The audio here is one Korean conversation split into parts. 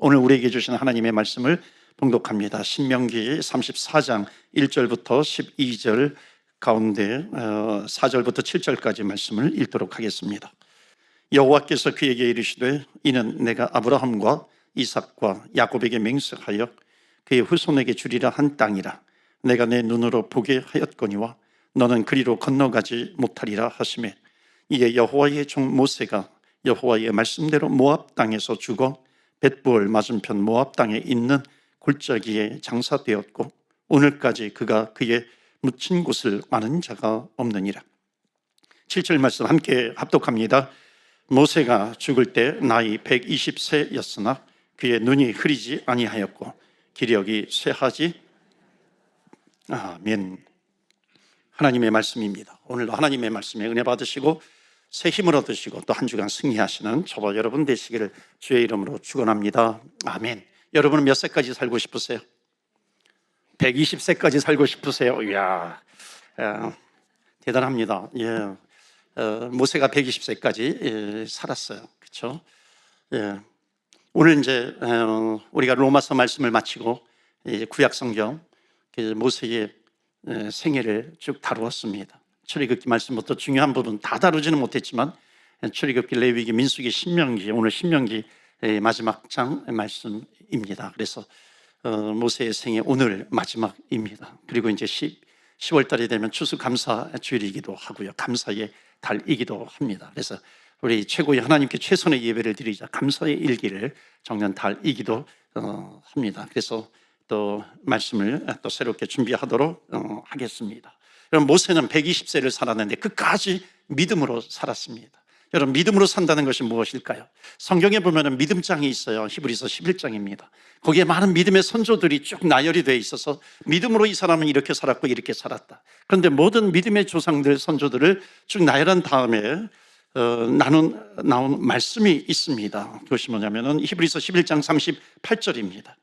오늘 우리에게 주신 하나님의 말씀을 봉독합니다. 신명기 34장 1절부터 12절 가운데 4절부터 7절까지 말씀을 읽도록 하겠습니다. 여호와께서 그에게 이르시되 이는 내가 아브라함과 이삭과 야곱에게 맹세하여 그의 후손에게 주리라 한 땅이라. 내가 내 눈으로 보게 하였거니와 너는 그리로 건너가지 못하리라 하시매, 이에 여호와의 종 모세가 여호와의 말씀대로 모압 땅에서 죽어 벳부을 맞은편 모압 땅에 있는 골짜기에 장사되었고 오늘까지 그가 그의 묻힌 곳을 아는 자가 없느니라. 7절 말씀 함께 합독합니다. 모세가 죽을 때 나이 120세였으나 그의 눈이 흐리지 아니하였고 기력이 쇠하지. 아멘. 하나님의 말씀입니다. 오늘도 하나님의 말씀에 은혜 받으시고 새 힘을 얻으시고 또 한 주간 승리하시는 저와 여러분 되시기를 주의 이름으로 축원합니다. 아멘. 여러분은 몇 세까지 살고 싶으세요? 120세까지 살고 싶으세요? 이야, 대단합니다. 예. 모세가 120세까지 살았어요. 그렇죠? 예. 오늘 이제 우리가 로마서 말씀을 마치고 이제 구약 성경 모세의 생애를 쭉 다루었습니다. 출애굽기 말씀부터 중요한 부분 다 다루지는 못했지만 출애굽기, 레위기, 민수기, 신명기, 오늘 신명기 마지막 장 말씀입니다. 그래서 모세의 생애 오늘 마지막입니다. 그리고 이제 10월 달이 되면 추수감사 주일이기도 하고요, 감사의 달이기도 합니다. 그래서 우리 최고의 하나님께 최선의 예배를 드리자 감사의 일기를 적는 달이기도 합니다. 그래서 또 말씀을 또 새롭게 준비하도록 하겠습니다. 여러분, 모세는 120세를 살았는데 끝까지 믿음으로 살았습니다. 여러분, 믿음으로 산다는 것이 무엇일까요? 성경에 보면 믿음장이 있어요. 히브리서 11장입니다. 거기에 많은 믿음의 선조들이 쭉 나열이 되어 있어서 믿음으로 이 사람은 이렇게 살았고 이렇게 살았다. 그런데 모든 믿음의 조상들, 선조들을 쭉 나열한 다음에 나온 말씀이 있습니다. 그것이 뭐냐면은 히브리서 11장 38절입니다.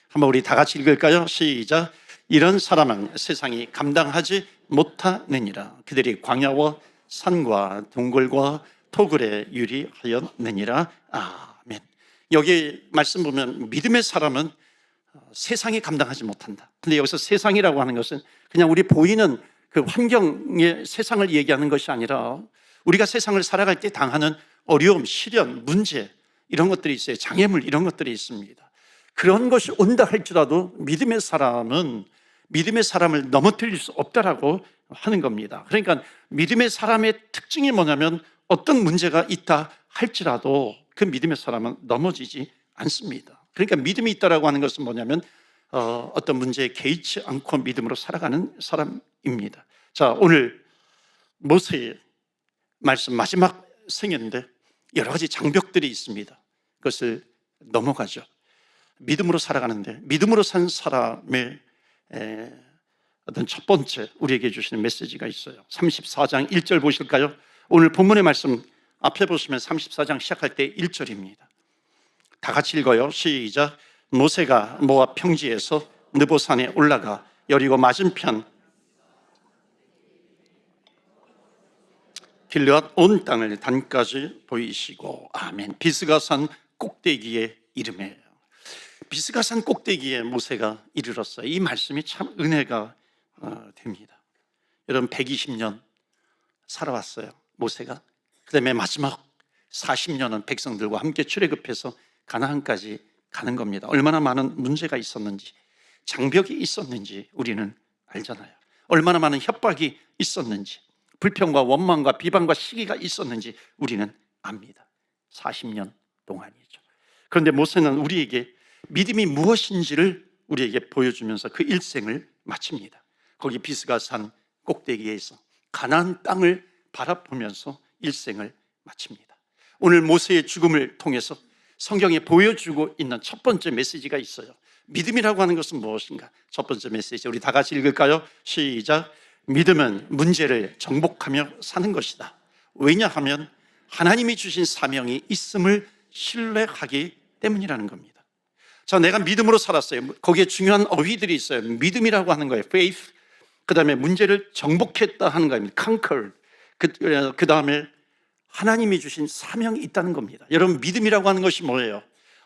한번 우리 다 같이 읽을까요? 시작. 이런 사람은 세상이 감당하지 못하느니라. 그들이 광야와 산과 동굴과 토굴에 유리하였느니라. 아멘. 여기 말씀 보면 믿음의 사람은 세상이 감당하지 못한다. 근데 여기서 세상이라고 하는 것은 그냥 우리 보이는 그 환경의 세상을 얘기하는 것이 아니라 우리가 세상을 살아갈 때 당하는 어려움, 시련, 문제 이런 것들이 있어요. 장애물 이런 것들이 있습니다. 그런 것이 온다 할지라도 믿음의 사람은 믿음의 사람을 넘어뜨릴 수 없다라고 하는 겁니다. 그러니까 믿음의 사람의 특징이 뭐냐면 어떤 문제가 있다 할지라도 그 믿음의 사람은 넘어지지 않습니다. 그러니까 믿음이 있다라고 하는 것은 뭐냐면 어떤 문제에 개의치 않고 믿음으로 살아가는 사람입니다. 자, 오늘 모세의 말씀 마지막 생애인데 여러 가지 장벽들이 있습니다. 그것을 넘어가죠. 믿음으로 살아가는데 믿음으로 산 사람의 어떤 첫 번째 우리에게 주시는 메시지가 있어요. 34장 1절 보실까요? 오늘 본문의 말씀 앞에 보시면 34장 시작할 때 1절입니다. 다 같이 읽어요. 시작. 모세가 모압 평지에서 느보산에 올라가 여리고 맞은편 길르앗 온 땅을 단까지 보이시고. 아멘. 비스가산 꼭대기에 이르매요. 비스가산 꼭대기에 모세가 이르렀어요. 이 말씀이 참 은혜가 됩니다. 여러분, 120년 살아왔어요, 모세가. 그 다음에 마지막 40년은 백성들과 함께 출애굽해서 가나안까지 가는 겁니다. 얼마나 많은 문제가 있었는지, 장벽이 있었는지 우리는 알잖아요. 얼마나 많은 협박이 있었는지, 불평과 원망과 비방과 시기가 있었는지 우리는 압니다. 40년 동안이죠. 그런데 모세는 우리에게 믿음이 무엇인지를 우리에게 보여주면서 그 일생을 마칩니다. 거기 비스가산 꼭대기에서 가나안 땅을 바라보면서 일생을 마칩니다. 오늘 모세의 죽음을 통해서 성경에 보여주고 있는 첫 번째 메시지가 있어요. 믿음이라고 하는 것은 무엇인가? 첫 번째 메시지 우리 다 같이 읽을까요? 시작. 믿음은 문제를 정복하며 사는 것이다. 왜냐하면 하나님이 주신 사명이 있음을 신뢰하기 때문이라는 겁니다. 자, 내가 믿음으로 살았어요. 거기에 중요한 어휘들이 있어요. 믿음이라고 하는 거예요. faith. 그 다음에 문제를 정복했다 하는 겁니다. conquered. 그 다음에 하나님이 주신 사명이 있다는 겁니다. 여러분, 믿음이라고 하는 것이 뭐예요?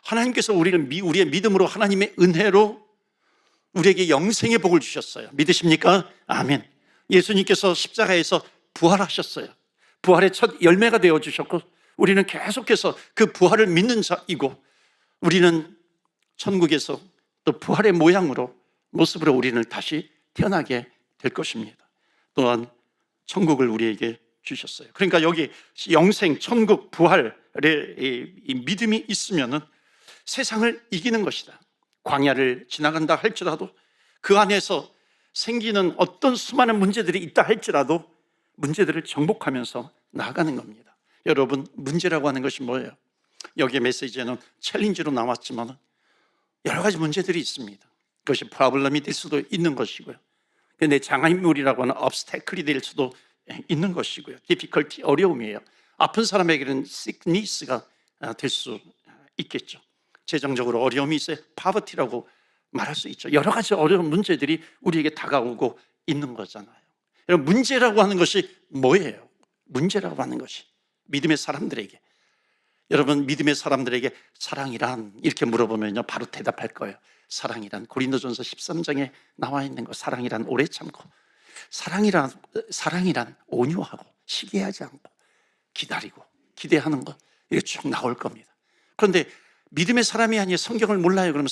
하나님께서 우리의 믿음으로 하나님의 은혜로 우리에게 영생의 복을 주셨어요. 믿으십니까? 아멘. 예수님께서 십자가에서 부활하셨어요. 부활의 첫 열매가 되어주셨고 우리는 계속해서 그 부활을 믿는 자이고 우리는 천국에서 또 부활의 모습으로 우리는 다시 태어나게 될 것입니다. 또한 천국을 우리에게 주셨어요. 그러니까 여기 영생, 천국, 부활의 이 믿음이 있으면은 세상을 이기는 것이다. 광야를 지나간다 할지라도 그 안에서 생기는 어떤 수많은 문제들이 있다 할지라도 문제들을 정복하면서 나아가는 겁니다. 여러분, 문제라고 하는 것이 뭐예요? 여기에 메시지에는 챌린지로 나왔지만 여러 가지 문제들이 있습니다. 그것이 프로블럼이 될 수도 있는 것이고요. 내 장애물이라고 하는 obstacle이 될 수도 있는 것이고요. difficulty, 어려움이에요. 아픈 사람에게는 sickness가 될 수 있겠죠. 재정적으로 어려움이 있어요. poverty라고 말할 수 있죠. 여러 가지 어려운 문제들이 우리에게 다가오고 있는 거잖아요. 여러분, 문제라고 하는 것이 뭐예요? 문제라고 하는 것이 믿음의 사람들에게, 여러분 믿음의 사람들에게 사랑이란 이렇게 물어보면요 바로 대답할 거예요. 사랑이란 고린도전서 13장에 나와 있는 거, 사랑이란 오래 참고, 사랑이란 온유하고 시기하지 않고 기다리고 기대하는 거, 이게 쭉 나올 겁니다. 그런데 믿음의 사람이 아니라 성경을 몰라요. 그러면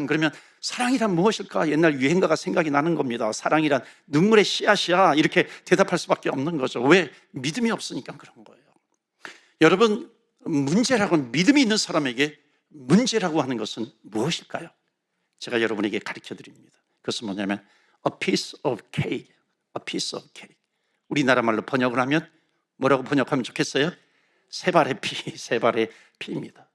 그러면 사랑이란 무엇일까? 옛날 유행가가 생각이 나는 겁니다. 사랑이란 눈물의 씨앗이야, 이렇게 대답할 수밖에 없는 거죠. 왜? 믿음이 없으니까 그런 거예요. 여러분, 믿음이 있는 사람에게 문제라고 하는 것은 무엇일까요? 제가 여러분에게 가르쳐 드립니다. 그것은 뭐냐면 a piece of cake. A piece of cake. 우리나라 말로 번역을 하면 뭐라고 번역하면 좋겠어요? 세 발의 피입니다.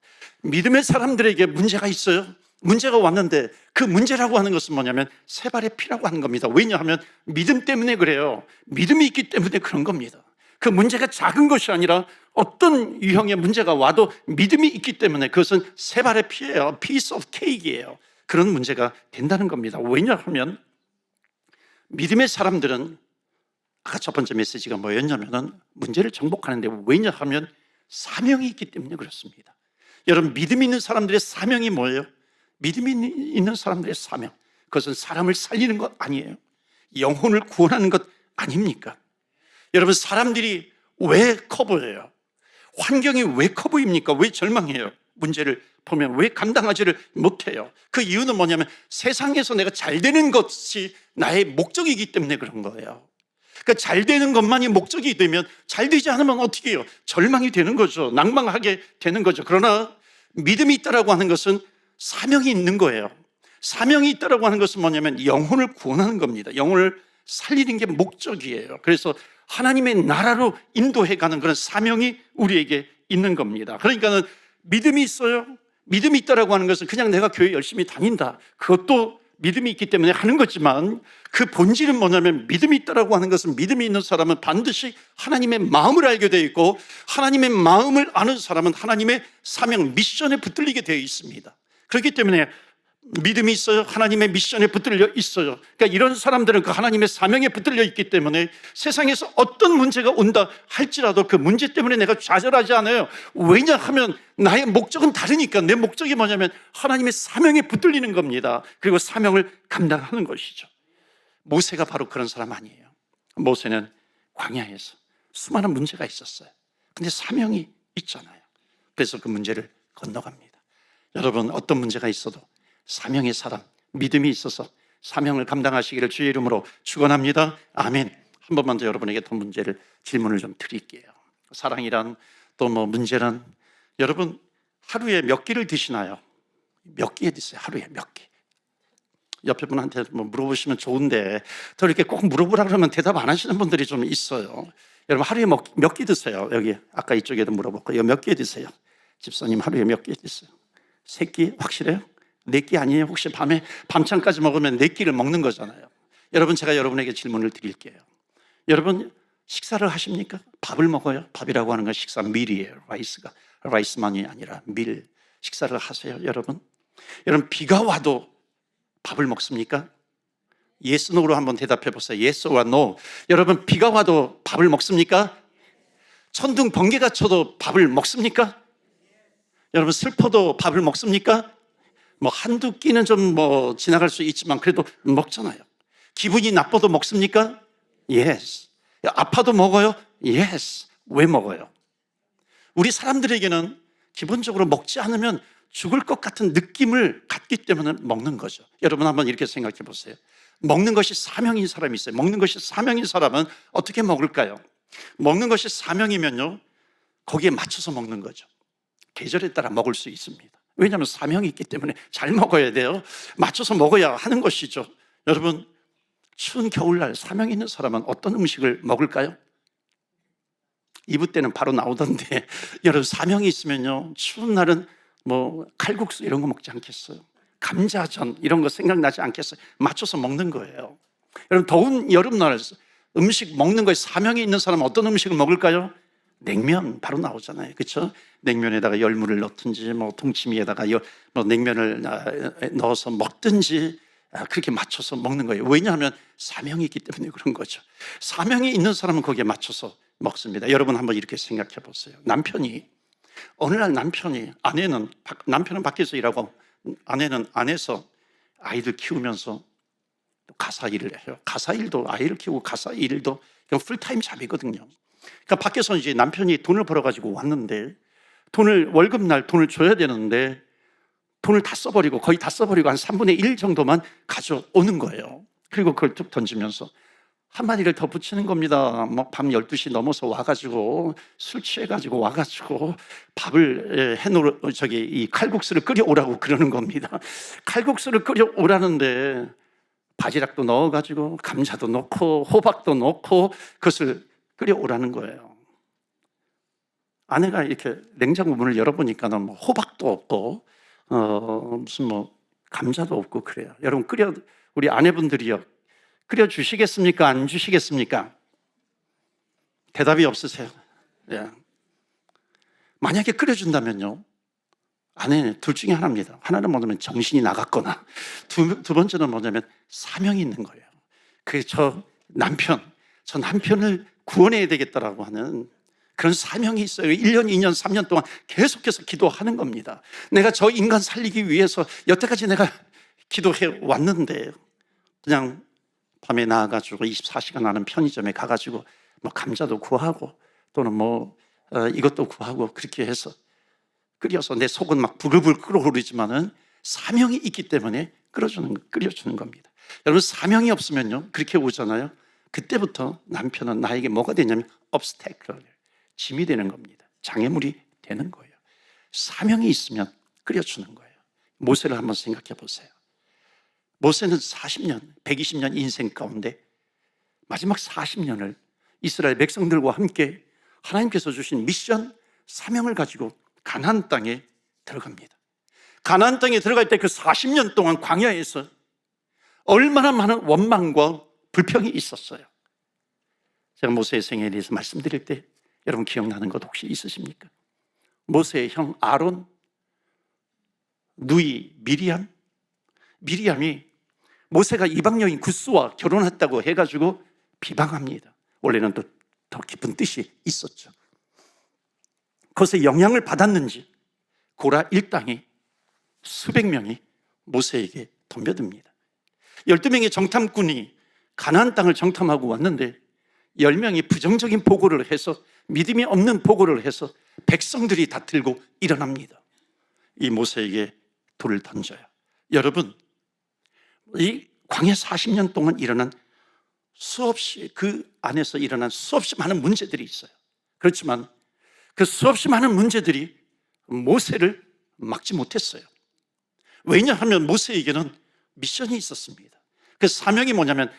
믿음의 사람들에게 문제가 있어요. 문제가 왔는데 그 문제라고 하는 것은 뭐냐면 세 발의 피라고 하는 겁니다. 왜냐하면 믿음 때문에 그래요. 믿음이 있기 때문에 그런 겁니다. 그 문제가 작은 것이 아니라 어떤 유형의 문제가 와도 믿음이 있기 때문에 그것은 세 발의 피예요. piece of cake이에요. 그런 문제가 된다는 겁니다. 왜냐하면 믿음의 사람들은 아까 첫 번째 메시지가 뭐였냐면 문제를 정복하는데, 왜냐하면 사명이 있기 때문에 그렇습니다. 여러분, 믿음 있는 사람들의 사명이 뭐예요? 믿음이 있는 사람들의 사명, 그것은 사람을 살리는 것 아니에요? 영혼을 구원하는 것 아닙니까? 여러분, 사람들이 왜 커보여요? 환경이 왜 커 보입니까? 왜 절망해요? 문제를 보면 왜 감당하지를 못해요? 그 이유는 뭐냐면 세상에서 내가 잘 되는 것이 나의 목적이기 때문에 그런 거예요. 그러니까 잘 되는 것만이 목적이 되면 잘 되지 않으면 어떻게 해요? 절망이 되는 거죠. 낭망하게 되는 거죠. 그러나 믿음이 있다라고 하는 것은 사명이 있는 거예요. 사명이 있다라고 하는 것은 뭐냐면 영혼을 구원하는 겁니다. 영혼을 살리는 게 목적이에요. 그래서 하나님의 나라로 인도해가는 그런 사명이 우리에게 있는 겁니다. 그러니까는 믿음이 있어요. 믿음이 있다라고 하는 것은 그냥 내가 교회 열심히 다닌다, 그것도 믿음이 있기 때문에 하는 거지만 그 본질은 뭐냐면 믿음이 있다라고 하는 것은, 믿음이 있는 사람은 반드시 하나님의 마음을 알게 되어 있고 하나님의 마음을 아는 사람은 하나님의 사명, 미션에 붙들리게 되어 있습니다. 그렇기 때문에 믿음이 있어요. 하나님의 미션에 붙들려 있어요. 그러니까 이런 사람들은 그 하나님의 사명에 붙들려 있기 때문에 세상에서 어떤 문제가 온다 할지라도 그 문제 때문에 내가 좌절하지 않아요. 왜냐하면 나의 목적은 다르니까. 내 목적이 뭐냐면 하나님의 사명에 붙들리는 겁니다. 그리고 사명을 감당하는 것이죠. 모세가 바로 그런 사람 아니에요. 모세는 광야에서 수많은 문제가 있었어요. 근데 사명이 있잖아요. 그래서 그 문제를 건너갑니다. 여러분, 어떤 문제가 있어도 사명의 사람, 믿음이 있어서 사명을 감당하시기를 주의 이름으로 축원합니다. 아멘. 한 번만 더 여러분에게 더 질문을 좀 드릴게요. 사랑이란, 또 문제란, 여러분 하루에 몇 끼를 드시나요? 몇 끼 드세요? 하루에 몇 끼? 옆에 분한테 물어보시면 좋은데 더 이렇게 꼭 물어보라 그러면 대답 안 하시는 분들이 좀 있어요. 여러분, 하루에 몇 끼 드세요? 여기 아까 이쪽에도 물어봤고, 이거 몇 끼 드세요? 집사님, 하루에 몇 끼 드세요? 3끼? 확실해요? 4끼 아니에요? 혹시 밤참까지 먹으면 4끼를 먹는 거잖아요. 여러분, 제가 여러분에게 질문을 드릴게요. 여러분, 식사를 하십니까? 밥을 먹어요? 밥이라고 하는 건 식사, 밀이에요. 라이스만이 아니라 밀. 식사를 하세요, 여러분? 여러분, 비가 와도 밥을 먹습니까? yes, no로 한번 대답해 보세요. yes와 no. 여러분, 비가 와도 밥을 먹습니까? 천둥 번개가 쳐도 밥을 먹습니까? 여러분 슬퍼도 밥을 먹습니까? 뭐 한두 끼는 좀 지나갈 수 있지만 그래도 먹잖아요. 기분이 나빠도 먹습니까? Yes. 아파도 먹어요? Yes. 왜 먹어요? 우리 사람들에게는 기본적으로 먹지 않으면 죽을 것 같은 느낌을 갖기 때문에 먹는 거죠. 여러분 한번 이렇게 생각해 보세요. 먹는 것이 사명인 사람이 있어요. 먹는 것이 사명인 사람은 어떻게 먹을까요? 먹는 것이 사명이면요, 거기에 맞춰서 먹는 거죠. 계절에 따라 먹을 수 있습니다. 왜냐하면 사명이 있기 때문에 잘 먹어야 돼요. 맞춰서 먹어야 하는 것이죠. 여러분, 추운 겨울날 사명 있는 사람은 어떤 음식을 먹을까요? 이브 때는 바로 나오던데 여러분, 사명이 있으면요, 추운 날은 칼국수 이런 거 먹지 않겠어요? 감자전 이런 거 생각나지 않겠어요? 맞춰서 먹는 거예요. 여러분, 더운 여름날 음식 먹는 거에 사명이 있는 사람은 어떤 음식을 먹을까요? 냉면 바로 나오잖아요. 그렇죠? 냉면에다가 열무를 넣든지 동치미에다가 냉면을 넣어서 먹든지 그렇게 맞춰서 먹는 거예요. 왜냐하면 사명이 있기 때문에 그런 거죠. 사명이 있는 사람은 거기에 맞춰서 먹습니다. 여러분 한번 이렇게 생각해 보세요. 어느 날 남편은 밖에서 일하고 아내는 안에서 아이들 키우면서 가사 일을 해요. 가사 일도, 아이를 키우고 가사 일도 그냥 풀타임 잡이거든요. 그러니까 밖에서 이제 남편이 돈을 벌어가지고 왔는데 월급날 돈을 줘야 되는데 돈을 다 써버리고, 거의 다 써버리고 한 3분의 1 정도만 가져오는 거예요. 그리고 그걸 툭 던지면서 한마디를 더 붙이는 겁니다. 밤 12시 넘어서 와가지고 술 취해가지고 와가지고 밥을 이 칼국수를 끓여오라고 그러는 겁니다. 칼국수를 끓여오라는데 바지락도 넣어가지고 감자도 넣고 호박도 넣고 그것을 끓여오라는 거예요. 아내가 이렇게 냉장고 문을 열어보니까는 호박도 없고 무슨 감자도 없고 그래요. 여러분, 우리 아내분들이요, 끓여 주시겠습니까? 안 주시겠습니까? 대답이 없으세요. 예. 만약에 끓여준다면요, 아내는 둘 중에 하나입니다. 하나는 뭐냐면 정신이 나갔거나, 두 번째는 뭐냐면 사명이 있는 거예요. 저 남편을 구원해야 되겠다라고 하는 그런 사명이 있어요. 1년, 2년, 3년 동안 계속해서 기도하는 겁니다. 내가 저 인간 살리기 위해서 여태까지 내가 기도해 왔는데, 그냥 밤에 나와가지고 24시간 하는 편의점에 가가지고 감자도 구하고 또는 이것도 구하고 그렇게 해서 끓여서 내 속은 막 부글부글 끓어오르지만은 사명이 있기 때문에 끓여주는 겁니다. 여러분, 사명이 없으면요, 그렇게 오잖아요. 그때부터 남편은 나에게 뭐가 되냐면 obstacle, 짐이 되는 겁니다. 장애물이 되는 거예요. 사명이 있으면 끓여주는 거예요. 모세를 한번 생각해 보세요. 모세는 40년, 120년 인생 가운데 마지막 40년을 이스라엘 백성들과 함께 하나님께서 주신 미션, 사명을 가지고 가나안 땅에 들어갑니다. 가나안 땅에 들어갈 때 그 40년 동안 광야에서 얼마나 많은 원망과 불평이 있었어요. 제가 모세의 생애에 대해서 말씀드릴 때 여러분 기억나는 것 혹시 있으십니까? 모세의 형 아론, 누이 미리암이 모세가 이방 여인 굿수와 결혼했다고 해가지고 비방합니다. 원래는 더 깊은 뜻이 있었죠. 그것에 영향을 받았는지 고라 일당이 수백 명이 모세에게 덤벼듭니다. 12명의 정탐꾼이 가나안 땅을 정탐하고 왔는데 10명이 부정적인 보고를 해서, 믿음이 없는 보고를 해서 백성들이 다 들고 일어납니다. 이 모세에게 돌을 던져요. 여러분, 이 광야 40년 동안 일어난 그 안에서 일어난 수없이 많은 문제들이 있어요. 그렇지만 그 수없이 많은 문제들이 모세를 막지 못했어요. 왜냐하면 모세에게는 미션이 있었습니다. 그 사명이 뭐냐면,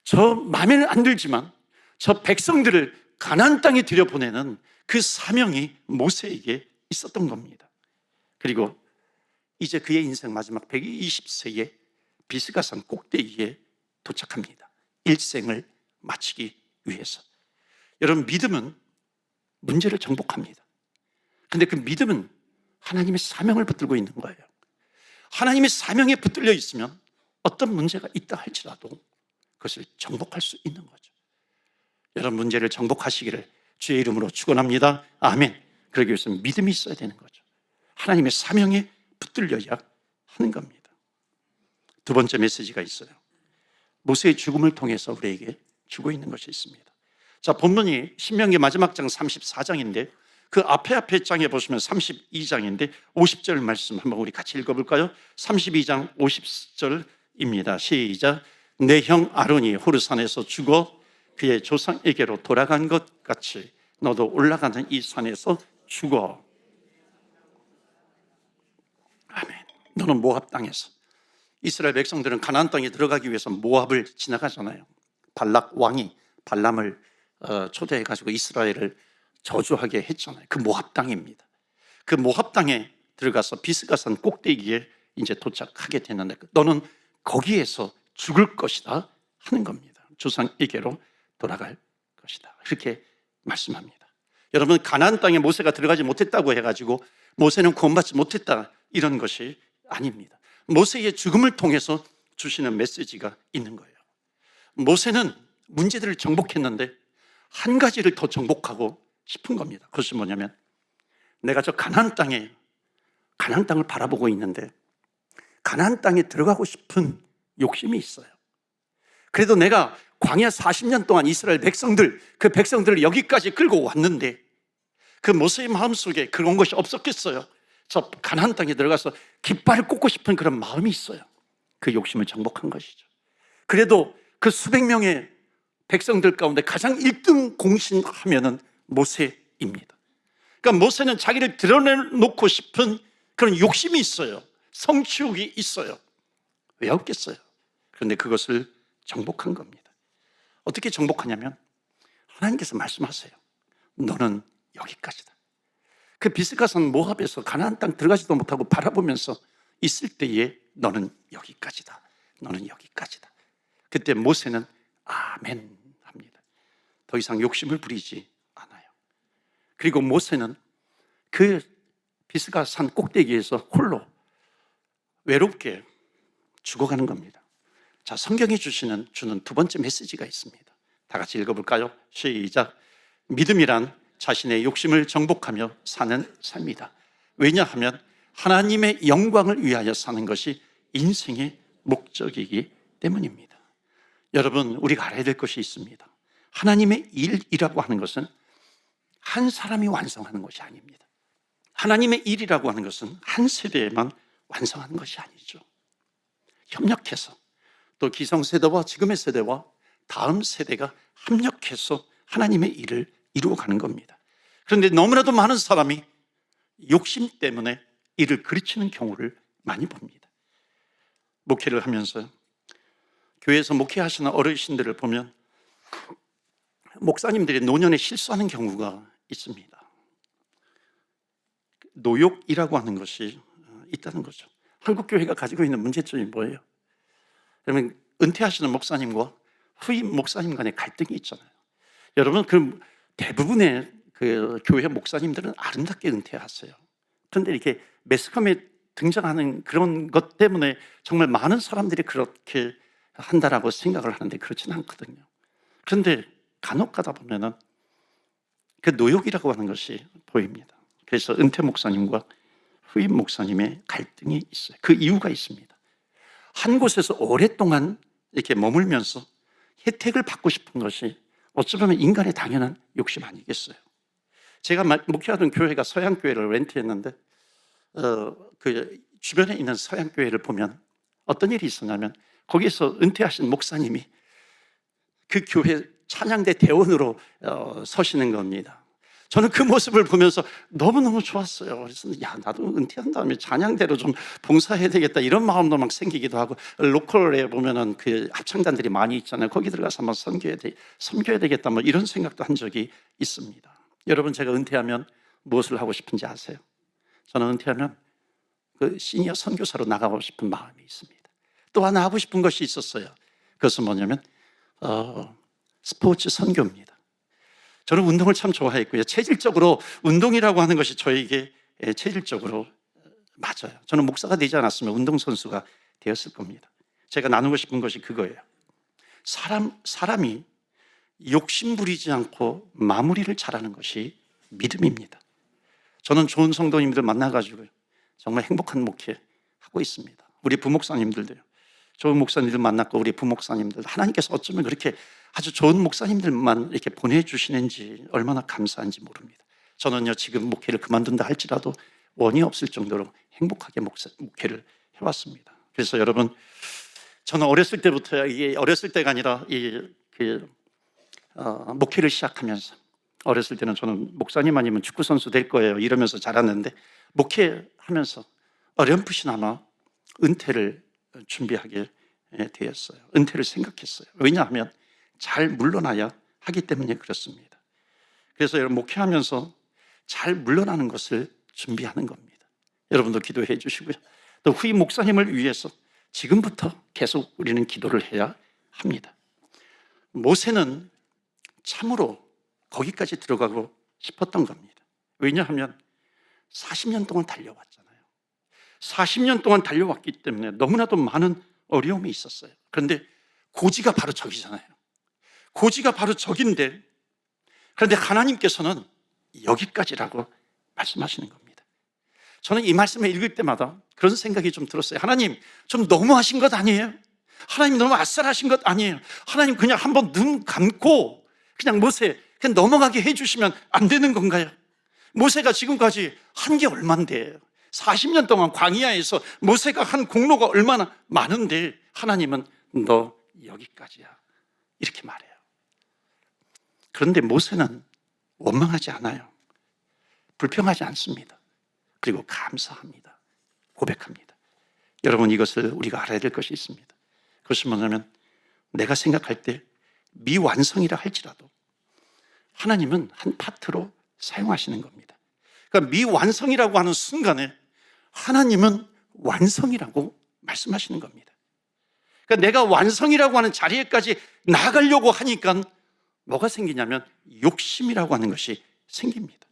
저 마음에는 안 들지만 저 백성들을 가나안 땅에 들여보내는 그 사명이 모세에게 있었던 겁니다. 그리고 이제 그의 인생 마지막 120세에 비스가산 꼭대기에 도착합니다. 일생을 마치기 위해서. 여러분, 믿음은 문제를 정복합니다. 근데 그 믿음은 하나님의 사명을 붙들고 있는 거예요. 하나님의 사명에 붙들려 있으면 어떤 문제가 있다 할지라도 그것을 정복할 수 있는 거죠. 여러분, 문제를 정복하시기를 주의 이름으로 축원합니다. 아멘. 그러기 위해서는 믿음이 있어야 되는 거죠. 하나님의 사명에 붙들려야 하는 겁니다. 두 번째 메시지가 있어요. 모세의 죽음을 통해서 우리에게 주고 있는 것이 있습니다. 자, 본문이 신명기 마지막 장 34장인데 그 앞에 장에 보시면 32장인데 50절 말씀 한번 우리 같이 읽어볼까요? 32장 50절입니다. 시작. 내 형 아론이 호르산에서 죽어 그의 조상에게로 돌아간 것 같이 너도 올라가는 이 산에서 죽어. 아멘. 너는 모압 땅에서. 이스라엘 백성들은 가나안 땅에 들어가기 위해서 모압을 지나가잖아요. 발락 왕이 발람을 초대해가지고 이스라엘을 저주하게 했잖아요. 그 모압 땅입니다. 그 모압 땅에 들어가서 비스가산 꼭대기에 이제 도착하게 되는데 너는 거기에서 죽을 것이다 하는 겁니다. 조상에게로 돌아갈 것이다. 그렇게 말씀합니다. 여러분, 가나안 땅에 모세가 들어가지 못했다고 해가지고 모세는 구원받지 못했다 이런 것이 아닙니다. 모세의 죽음을 통해서 주시는 메시지가 있는 거예요. 모세는 문제들을 정복했는데 한 가지를 더 정복하고 싶은 겁니다. 그것이 뭐냐면 내가 저 가나안 땅을 바라보고 있는데 가나안 땅에 들어가고 싶은 욕심이 있어요. 그래도 내가 광야 40년 동안 이스라엘 그 백성들을 여기까지 끌고 왔는데 그 모세의 마음속에 그런 것이 없었겠어요. 저 가나안 땅에 들어가서 깃발을 꽂고 싶은 그런 마음이 있어요. 그 욕심을 정복한 것이죠. 그래도 그 수백 명의 백성들 가운데 가장 1등 공신하면은 모세입니다. 그러니까 모세는 자기를 드러내놓고 싶은 그런 욕심이 있어요. 성취욕이 있어요. 왜 없겠어요? 그런데 그것을 정복한 겁니다. 어떻게 정복하냐면 하나님께서 말씀하세요. 너는 여기까지다. 그 비스가산 모압에서 가나안 땅 들어가지도 못하고 바라보면서 있을 때에 너는 여기까지다. 너는 여기까지다. 그때 모세는 아멘 합니다. 더 이상 욕심을 부리지 않아요. 그리고 모세는 그 비스가산 꼭대기에서 홀로 외롭게 죽어가는 겁니다. 자, 성경이 주는 두 번째 메시지가 있습니다. 다 같이 읽어볼까요? 시작. 믿음이란 자신의 욕심을 정복하며 사는 삶이다. 왜냐하면 하나님의 영광을 위하여 사는 것이 인생의 목적이기 때문입니다. 여러분, 우리가 알아야 될 것이 있습니다. 하나님의 일이라고 하는 것은 한 사람이 완성하는 것이 아닙니다. 하나님의 일이라고 하는 것은 한 세대에만 완성하는 것이 아니죠. 협력해서 또 기성세대와 지금의 세대와 다음 세대가 합력해서 하나님의 일을 이루어가는 겁니다. 그런데 너무나도 많은 사람이 욕심 때문에 일을 그르치는 경우를 많이 봅니다. 목회를 하면서 교회에서 목회하시는 어르신들을 보면 목사님들이 노년에 실수하는 경우가 있습니다. 노욕이라고 하는 것이 있다는 거죠. 한국 교회가 가지고 있는 문제점이 뭐예요? 그러면 은퇴하시는 목사님과 후임 목사님 간의 갈등이 있잖아요. 여러분, 그 대부분의 그 교회 목사님들은 아름답게 은퇴하세요. 그런데 이렇게 매스컴에 등장하는 그런 것 때문에 정말 많은 사람들이 그렇게 한다라고 생각을 하는데 그렇지는 않거든요. 그런데 간혹 가다 보면은 그 노욕이라고 하는 것이 보입니다. 그래서 은퇴 목사님과 후임 목사님의 갈등이 있어요. 그 이유가 있습니다. 한 곳에서 오랫동안 이렇게 머물면서 혜택을 받고 싶은 것이 어찌 보면 인간의 당연한 욕심 아니겠어요? 제가 목회하던 교회가 서양교회를 렌트했는데 그 주변에 있는 서양교회를 보면 어떤 일이 있었냐면 거기에서 은퇴하신 목사님이 그 교회 찬양대 대원으로 서시는 겁니다. 저는 그 모습을 보면서 너무너무 좋았어요. 그래서 야, 나도 은퇴한 다음에 찬양대로 좀 봉사해야 되겠다 이런 마음도 막 생기기도 하고, 로컬에 보면은 그 합창단들이 많이 있잖아요. 거기 들어가서 한번 섬겨야 되겠다 뭐 이런 생각도 한 적이 있습니다. 여러분, 제가 은퇴하면 무엇을 하고 싶은지 아세요? 저는 은퇴하면 그 시니어 선교사로 나가고 싶은 마음이 있습니다. 또 하나 하고 싶은 것이 있었어요. 그것은 뭐냐면 스포츠 선교입니다. 저는 운동을 참 좋아했고요. 체질적으로 운동이라고 하는 것이 저에게 체질적으로 맞아요. 저는 목사가 되지 않았으면 운동선수가 되었을 겁니다. 제가 나누고 싶은 것이 그거예요. 사람이 욕심 부리지 않고 마무리를 잘하는 것이 믿음입니다. 저는 좋은 성도님들 만나가지고요, 정말 행복한 목회하고 있습니다. 우리 부목사님들도요. 좋은 목사님들 만났고 우리 부목사님들 하나님께서 어쩌면 그렇게 아주 좋은 목사님들만 이렇게 보내주시는지 얼마나 감사한지 모릅니다. 저는요 지금 목회를 그만둔다 할지라도 원이 없을 정도로 행복하게 목회를 해왔습니다. 그래서 여러분 저는 어렸을 때부터 이게 어렸을 때가 아니라 목회를 시작하면서 어렸을 때는 저는 목사님 아니면 축구 선수 될 거예요 이러면서 자랐는데 목회하면서 어렴풋이나마 은퇴를 준비하게 되었어요. 은퇴를 생각했어요. 왜냐하면 잘 물러나야 하기 때문에 그렇습니다. 그래서 여러분 목회하면서 잘 물러나는 것을 준비하는 겁니다. 여러분도 기도해 주시고요. 또 후임 목사님을 위해서 지금부터 계속 우리는 기도를 해야 합니다. 모세는 참으로 거기까지 들어가고 싶었던 겁니다. 왜냐하면 40년 동안 달려왔잖아요. 40년 동안 달려왔기 때문에 너무나도 많은 어려움이 있었어요. 그런데 고지가 바로 저기잖아요. 고지가 바로 저긴데 그런데 하나님께서는 여기까지라고 말씀하시는 겁니다. 저는 이 말씀을 읽을 때마다 그런 생각이 좀 들었어요. 하나님 좀 너무하신 것 아니에요? 하나님 너무 아싸라신 것 아니에요? 하나님 그냥 한번 눈 감고 그냥 모세 그냥 넘어가게 해주시면 안 되는 건가요? 모세가 지금까지 한 게 얼만데 40년 동안 광야에서 모세가 한 공로가 얼마나 많은데 하나님은 너 여기까지야 이렇게 말해요. 그런데 모세는 원망하지 않아요. 불평하지 않습니다. 그리고 감사합니다. 고백합니다. 여러분 이것을 우리가 알아야 될 것이 있습니다. 그것이 뭐냐면 내가 생각할 때 미완성이라 할지라도 하나님은 한 파트로 사용하시는 겁니다. 그러니까 미완성이라고 하는 순간에 하나님은 완성이라고 말씀하시는 겁니다. 그러니까 내가 완성이라고 하는 자리에까지 나가려고 하니까 뭐가 생기냐면 욕심이라고 하는 것이 생깁니다.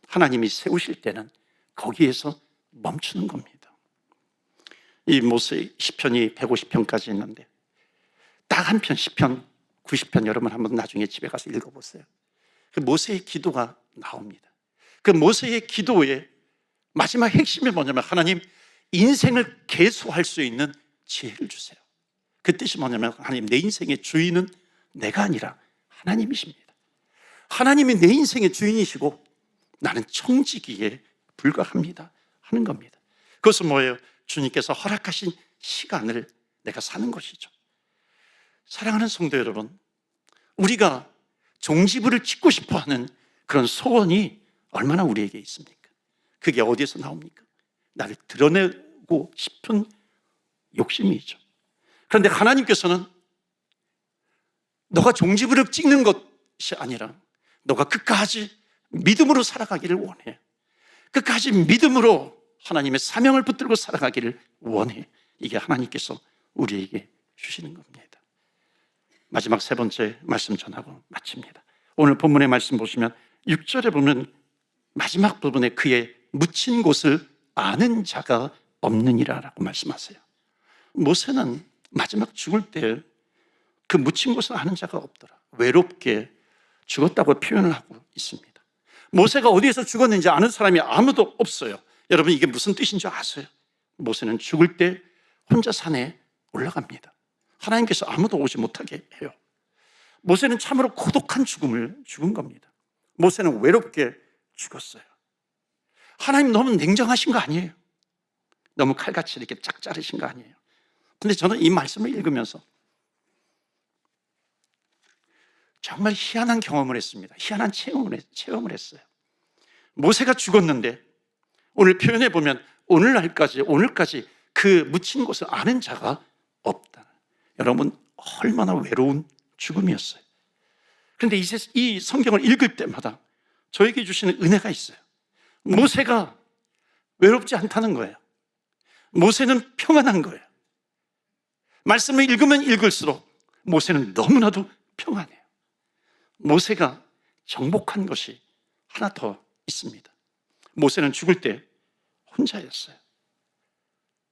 하나님이 세우실 때는 거기에서 멈추는 겁니다. 이 모세 시편이 150편까지 있는데 딱 한 편, 시편 90편 여러분 한번 나중에 집에 가서 읽어보세요. 그 모세의 기도가 나옵니다. 그 모세의 기도의 마지막 핵심이 뭐냐면 하나님 인생을 계속할 수 있는 지혜를 주세요. 그 뜻이 뭐냐면 하나님 내 인생의 주인은 내가 아니라 하나님이십니다. 하나님이 내 인생의 주인이시고 나는 청지기에 불과합니다 하는 겁니다. 그것은 뭐예요? 주님께서 허락하신 시간을 내가 사는 것이죠. 사랑하는 성도 여러분, 우리가 종지부를 찍고 싶어하는 그런 소원이 얼마나 우리에게 있습니까? 그게 어디에서 나옵니까? 나를 드러내고 싶은 욕심이죠. 그런데 하나님께서는 너가 종지부를 찍는 것이 아니라 너가 끝까지 믿음으로 살아가기를 원해. 끝까지 믿음으로 하나님의 사명을 붙들고 살아가기를 원해. 이게 하나님께서 우리에게 주시는 겁니다. 마지막 세 번째 말씀 전하고 마칩니다. 오늘 본문의 말씀 보시면 6절에 보면 마지막 부분에 그의 묻힌 곳을 아는 자가 없느니라 라고 말씀하세요. 모세는 마지막 죽을 때 그 묻힌 곳을 아는 자가 없더라. 외롭게 죽었다고 표현을 하고 있습니다. 모세가 어디에서 죽었는지 아는 사람이 아무도 없어요. 여러분 이게 무슨 뜻인 줄 아세요? 모세는 죽을 때 혼자 산에 올라갑니다. 하나님께서 아무도 오지 못하게 해요. 모세는 참으로 고독한 죽음을 죽은 겁니다. 모세는 외롭게 죽었어요. 하나님 너무 냉정하신 거 아니에요? 너무 칼같이 이렇게 짝 자르신 거 아니에요? 근데 저는 이 말씀을 읽으면서 정말 희한한 경험을 했습니다. 희한한 체험을 했어요. 모세가 죽었는데 오늘 표현해 보면 오늘까지 그 묻힌 곳을 아는 자가 없다. 여러분 얼마나 외로운 죽음이었어요. 그런데 이 성경을 읽을 때마다 저에게 주시는 은혜가 있어요. 모세가 외롭지 않다는 거예요. 모세는 평안한 거예요. 말씀을 읽으면 읽을수록 모세는 너무나도 평안해요. 모세가 정복한 것이 하나 더 있습니다. 모세는 죽을 때 혼자였어요.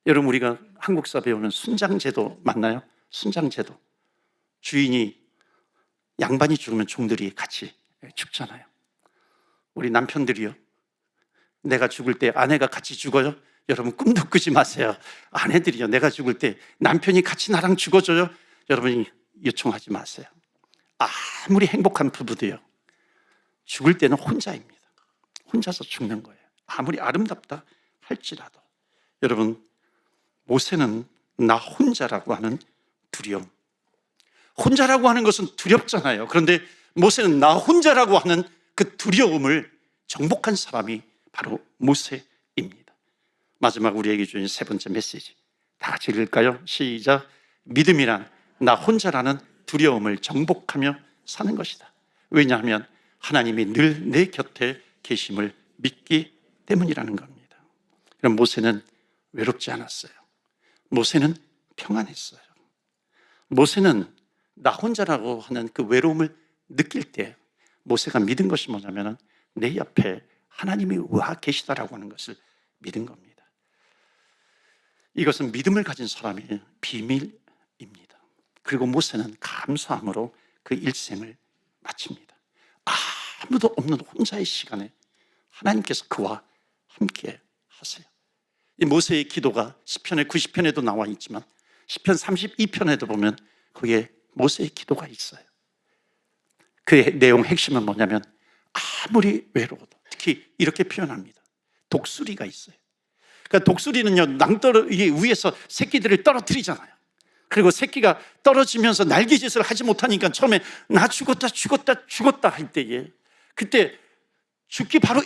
여러분 우리가 한국사 배우는 순장제도 맞나요? 순장제도. 주인이 양반이 죽으면 종들이 같이 죽잖아요. 우리 남편들이요. 내가 죽을 때 아내가 같이 죽어요. 여러분 꿈도 꾸지 마세요. 아내들이요, 내가 죽을 때 남편이 같이 나랑 죽어줘요. 여러분이 요청하지 마세요. 아무리 행복한 부부도요, 죽을 때는 혼자입니다. 혼자서 죽는 거예요. 아무리 아름답다 할지라도. 여러분, 모세는 나 혼자라고 하는 두려움, 혼자라고 하는 것은 두렵잖아요. 그런데 모세는 나 혼자라고 하는 그 두려움을 정복한 사람이 바로 모세입니다. 마지막 우리에게 주신 세 번째 메시지, 다 같이 읽을까요? 시작. 믿음이란 나 혼자라는 두려움을 정복하며 사는 것이다. 왜냐하면 하나님이 늘 내 곁에 계심을 믿기 때문이라는 겁니다. 그럼 모세는 외롭지 않았어요. 모세는 평안했어요. 모세는 나 혼자라고 하는 그 외로움을 느낄 때 모세가 믿은 것이 뭐냐면 내 옆에 하나님이 와 계시다라고 하는 것을 믿은 겁니다. 이것은 믿음을 가진 사람의 비밀입니다. 그리고 모세는 감사함으로 그 일생을 마칩니다. 아무도 없는 혼자의 시간에 하나님께서 그와 함께 하세요. 이 모세의 기도가 시편의 90편에도 나와 있지만 시편 32편에도 보면 거기에 모세의 기도가 있어요. 그 내용 핵심은 뭐냐면 아무리 외로워도, 특히 이렇게 표현합니다. 독수리가 있어요. 그러니까 독수리는요, 이게 위에서 새끼들을 떨어뜨리잖아요. 그리고 새끼가 떨어지면서 날개짓을 하지 못하니까 처음에 나 죽었다 할 때에, 그때 죽기 바로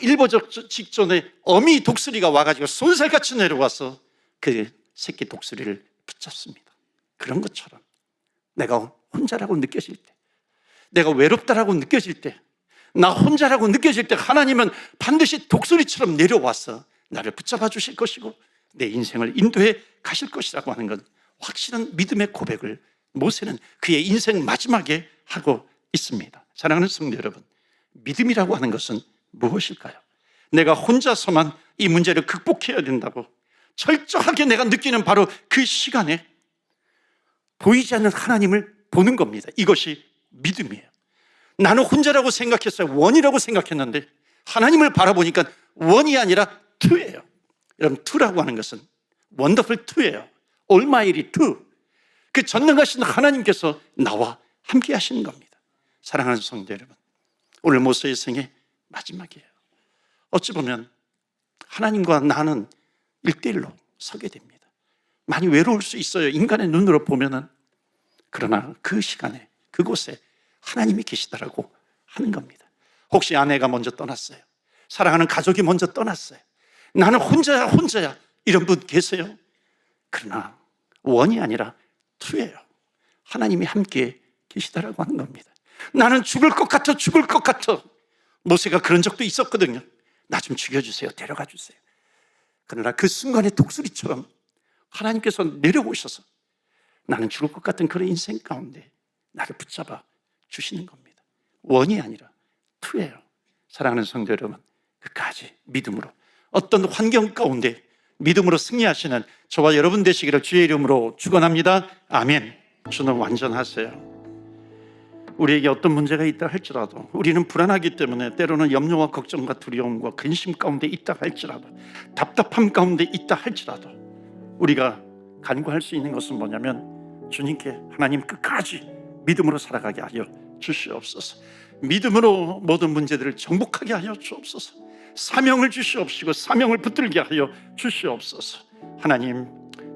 직전에 어미 독수리가 와가지고 손살같이 내려와서 그 새끼 독수리를 붙잡습니다. 그런 것처럼 내가 혼자라고 느껴질 때, 내가 외롭다라고 느껴질 때, 나 혼자라고 느껴질 때 하나님은 반드시 독수리처럼 내려와서 나를 붙잡아 주실 것이고 내 인생을 인도해 가실 것이라고 하는 건 확실한 믿음의 고백을 모세는 그의 인생 마지막에 하고 있습니다. 사랑하는 성도 여러분, 믿음이라고 하는 것은 무엇일까요? 내가 혼자서만 이 문제를 극복해야 된다고 철저하게 내가 느끼는 바로 그 시간에 보이지 않는 하나님을 보는 겁니다. 이것이 믿음이에요. 나는 혼자라고 생각했어요. 원이라고 생각했는데 하나님을 바라보니까 원이 아니라 투예요. 여러분, 투라고 하는 것은 원더풀 투예요. 올마이리 투. 그 전능하신 하나님께서 나와 함께 하시는 겁니다. 사랑하는 성도 여러분, 오늘 모세의 생애 마지막이에요. 어찌 보면 하나님과 나는 1대1로 서게 됩니다. 많이 외로울 수 있어요, 인간의 눈으로 보면은. 그러나 그 시간에 그곳에 하나님이 계시다라고 하는 겁니다. 혹시 아내가 먼저 떠났어요, 사랑하는 가족이 먼저 떠났어요, 나는 혼자야 이런 분 계세요? 그러나 원이 아니라 투예요. 하나님이 함께 계시다라고 하는 겁니다. 나는 죽을 것 같아. 모세가 그런 적도 있었거든요. 나 좀 죽여주세요, 데려가 주세요. 그러나 그 순간에 독수리처럼 하나님께서 내려오셔서 나는 죽을 것 같은 그런 인생 가운데 나를 붙잡아 주시는 겁니다. 원이 아니라 투예요. 사랑하는 성도 여러분, 끝까지 믿음으로 어떤 환경 가운데 믿음으로 승리하시는 저와 여러분 되시기를 주의 이름으로 축원합니다. 아멘. 주는 완전하세요. 우리에게 어떤 문제가 있다 할지라도, 우리는 불안하기 때문에 때로는 염려와 걱정과 두려움과 근심 가운데 있다 할지라도, 답답함 가운데 있다 할지라도 우리가 간구할 수 있는 것은 뭐냐면 주님께 하나님 끝까지 믿음으로 살아가게 하여 주시옵소서. 믿음으로 모든 문제들을 정복하게 하여 주옵소서. 사명을 주시옵시고 사명을 붙들게 하여 주시옵소서. 하나님,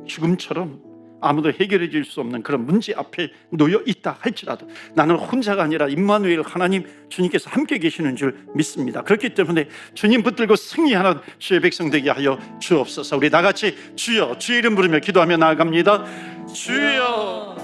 죽음처럼 아무도 해결해 줄 수 없는 그런 문제 앞에 놓여 있다 할지라도 나는 혼자가 아니라 임마누엘 하나님 주님께서 함께 계시는 줄 믿습니다. 그렇기 때문에 주님 붙들고 승리하는 주의 백성 되게 하여 주옵소서. 우리 다 같이 주여, 주의 이름 부르며 기도하며 나아갑니다. 주여.